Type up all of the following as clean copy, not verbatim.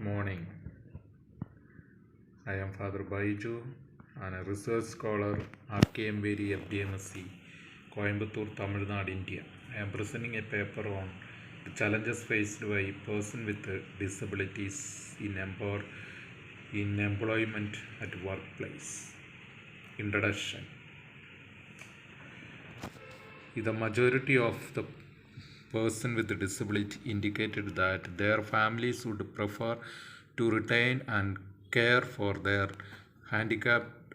Morning. I am Father Baiju and a research scholar, RKMVD FDMSC, Coimbatore, Tamil Nadu, India. I am presenting a paper on the challenges faced by persons with disabilities in employment at workplace. Introduction. The majority of the person with a disability indicated that their families would prefer to retain and care for their handicapped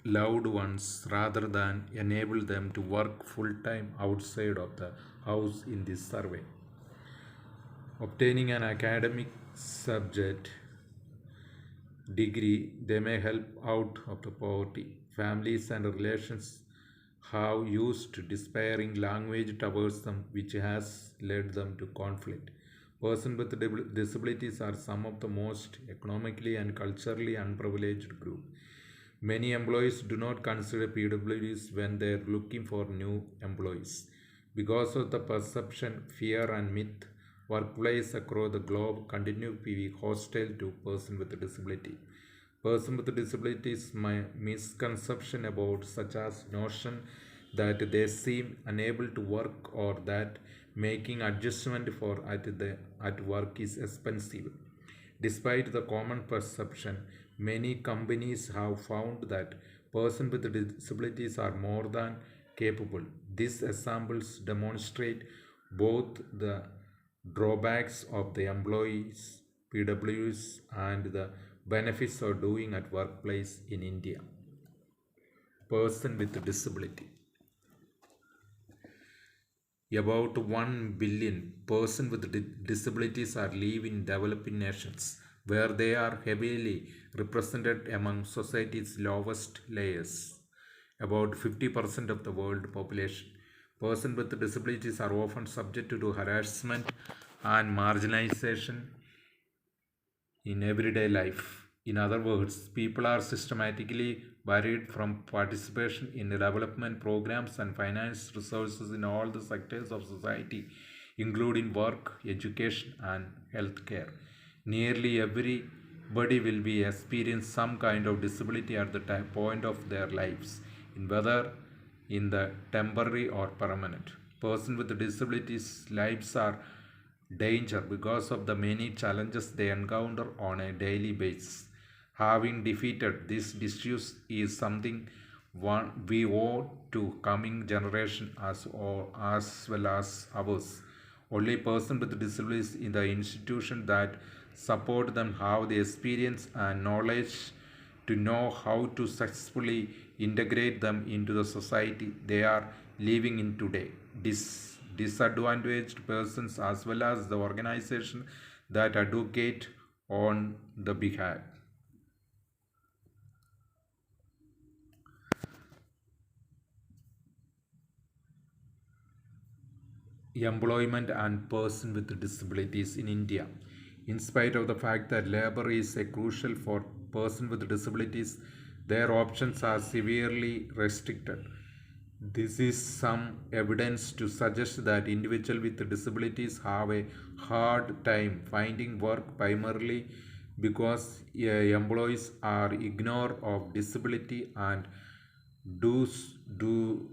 loved ones rather than enable them to work full time outside of the house in this survey. Obtaining an academic subject degree, they may help out of the poverty. Families and relations have used despairing language towards them, which has led them to conflict. Persons with disabilities are some of the most economically and culturally unprivileged group. Many employees do not consider PWDs when they are looking for new employees. Because of the perception, fear, and myth, workplaces across the globe continue to be hostile to persons with disability. Persons with disabilities misconception about such as notion that they seem unable to work or that making adjustment at work is expensive. Despite the common perception, many companies have found that persons with disabilities are more than capable. These examples demonstrate both the drawbacks of the employees, PWs, and the benefits of doing at workplace in India. Person with disability. About 1 billion persons with disabilities are live in developing nations, where they are heavily represented among society's lowest layers. About 50% of the world population. Persons with disabilities are often subject to harassment and marginalization in everyday life. In other words, people are systematically barred from participation in development programs and finance resources in all the sectors of society, including work, education, and healthcare. Nearly everybody will be experience some kind of disability at the point of their lives, in whether in the temporary or permanent. Persons with disabilities' lives are danger because of the many challenges they encounter on a daily basis. Having defeated these issues is something we owe to coming generation as well as ours. Only persons with disabilities in the institution that support them have the experience and knowledge to know how to successfully integrate them into the society they are living in today. Disadvantaged persons as well as the organization that advocate on the behalf. Employment and persons with disabilities in India. In spite of the fact that labor is a crucial for persons with disabilities, their options are severely restricted. This is some evidence to suggest that individuals with disabilities have a hard time finding work primarily because employees are ignorant of disability and do, do,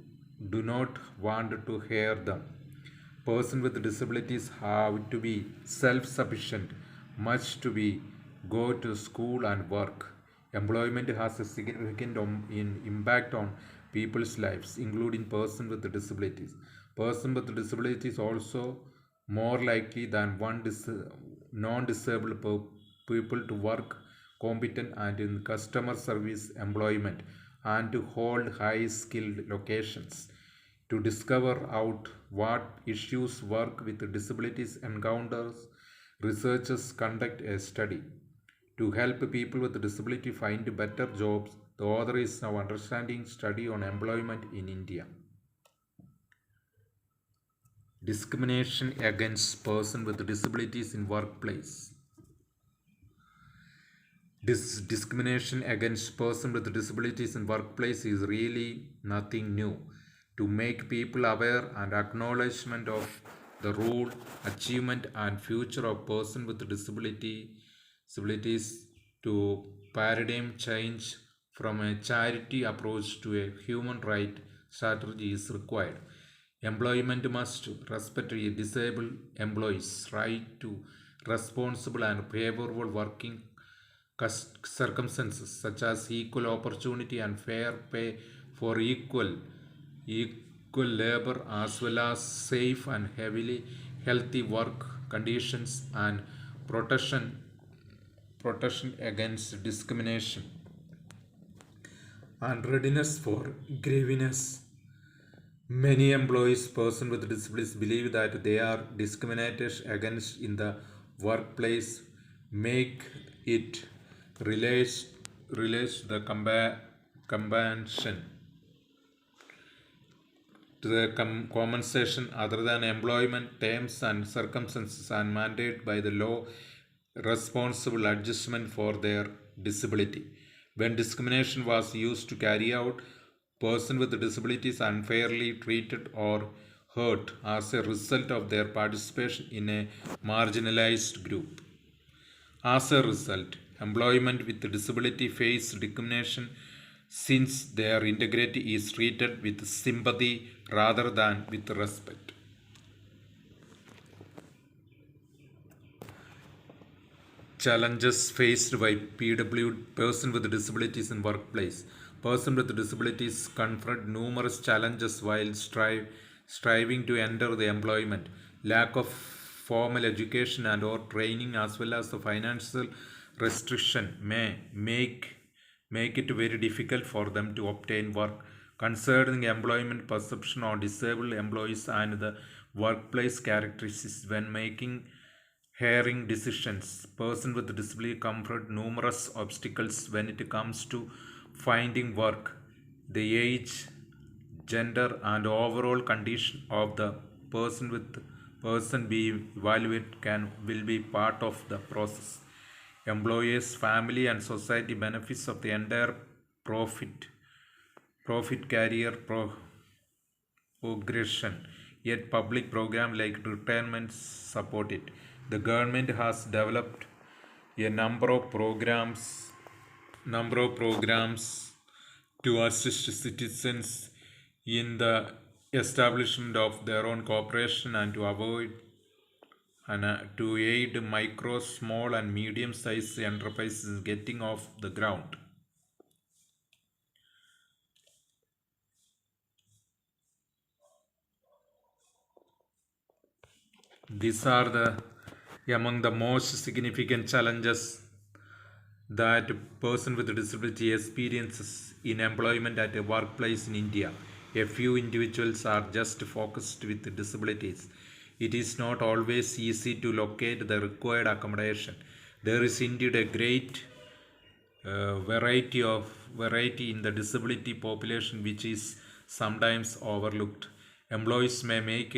do not want to hear them. Persons with disabilities have to be self-sufficient, much to be go to school and work. Employment has a significant impact on people's lives, including persons with disabilities. Persons with disabilities also more likely than non-disabled people to work competent and in customer service employment and to hold high skilled locations. To discover out what issues work with disabilities encounters, researchers conduct a study. To help people with disability find better jobs, the author is now understanding study on employment in India. Discrimination against persons with disabilities in workplace. This discrimination against persons with disabilities in workplace is really nothing new. To make people aware and acknowledgement of the role, achievement, and future of persons with disability, disabilities to paradigm change from a charity approach to a human right strategy is required. Employment must respect a disabled employees' right to responsible and favorable working circumstances such as equal opportunity and fair pay for equal labor as well as safe and healthy work conditions and protection against discrimination and readiness for grievance. Many employees, persons with disabilities, believe that they are discriminated against in the workplace, make it relates the compensation to the compensation other than employment terms and circumstances and mandated by the law responsible adjustment for their disability. When discrimination was used to carry out, person with disabilities unfairly treated or hurt as a result of their participation in a marginalized group. As a result, employment with disability face discrimination since their integrity is treated with sympathy rather than with respect. Challenges faced by PW person with disabilities in workplace. Person with disabilities confront numerous challenges while striving to enter the employment. Lack of formal education and or training as well as the financial restriction may make it very difficult for them to obtain work. Concerning employment perception on disabled employees and the workplace characteristics when making hiring decisions, person with disability confront numerous obstacles when it comes to finding work. The age, gender, and overall condition of the person be evaluated will be part of the process. Employers, family, and society benefits of the entire profit career progression. Yet public program like retirement support it. The government has developed a number of programs to assist citizens in the establishment of their own corporation and to aid micro, small, and medium-sized enterprises getting off the ground. These are among the most significant challenges that a person with a disability experiences in employment at a workplace in India. A few individuals are just focused with disabilities. It is not always easy to locate the required accommodation. There is indeed a great variety in the disability population which is sometimes overlooked. Employees may make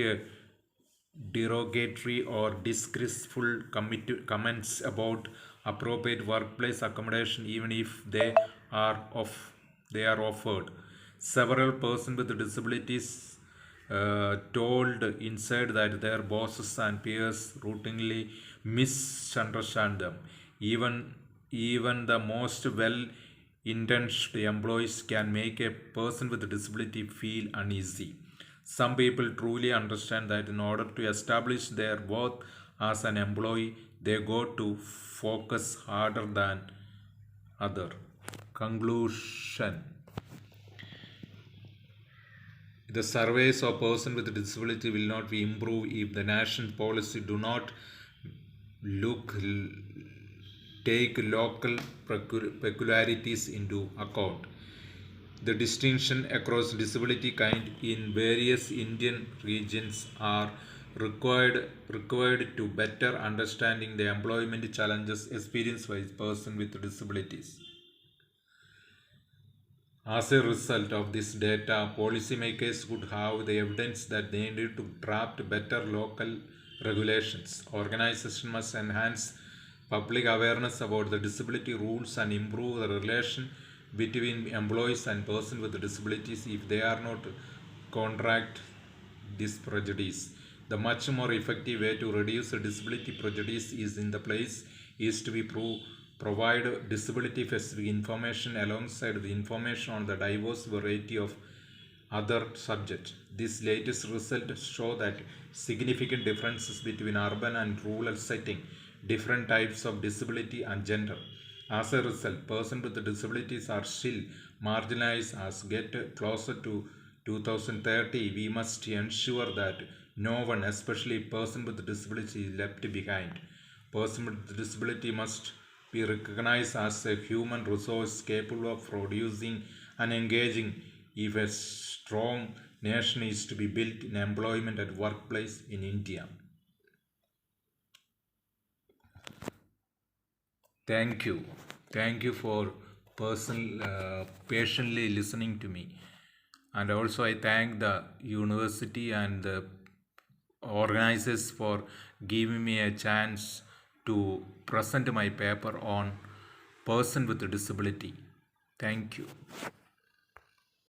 derogatory or disgraceful comments about appropriate workplace accommodation even if they are offered. Several persons with disabilities told inside that their bosses and peers routinely misunderstand them. Even the most well-intentioned employees can make a person with a disability feel uneasy. Some people truly understand that in order to establish their worth as an employee, they go to focus harder than other. Conclusion. The surveys of persons with disability will not be improved if the national policy do not take local peculiarities into account. The distinction across disability kind in various Indian regions are required to better understanding the employment challenges experienced by persons with disabilities. As a result of this data, policymakers would have the evidence that they need to draft better local regulations. Organizations must enhance public awareness about the disability rules and improve the relation between employees and persons with disabilities if they are not contract this prejudice. The much more effective way to reduce disability prejudice is in the place is to be provide disability specific information alongside the information on the diverse variety of other subjects. This latest results show that significant differences between urban and rural setting, different types of disability and gender. As a result, persons with disabilities are still marginalized. As get closer to 2030, we must ensure that no one, especially person with disability, is left behind. Person with disability must be recognized as a human resource capable of producing and engaging if a strong nation is to be built in employment and workplace in India. Thank you. Thank you for patiently listening to me. And also I thank the university and the organizers for giving me a chance to present my paper on person with a disability. Thank you.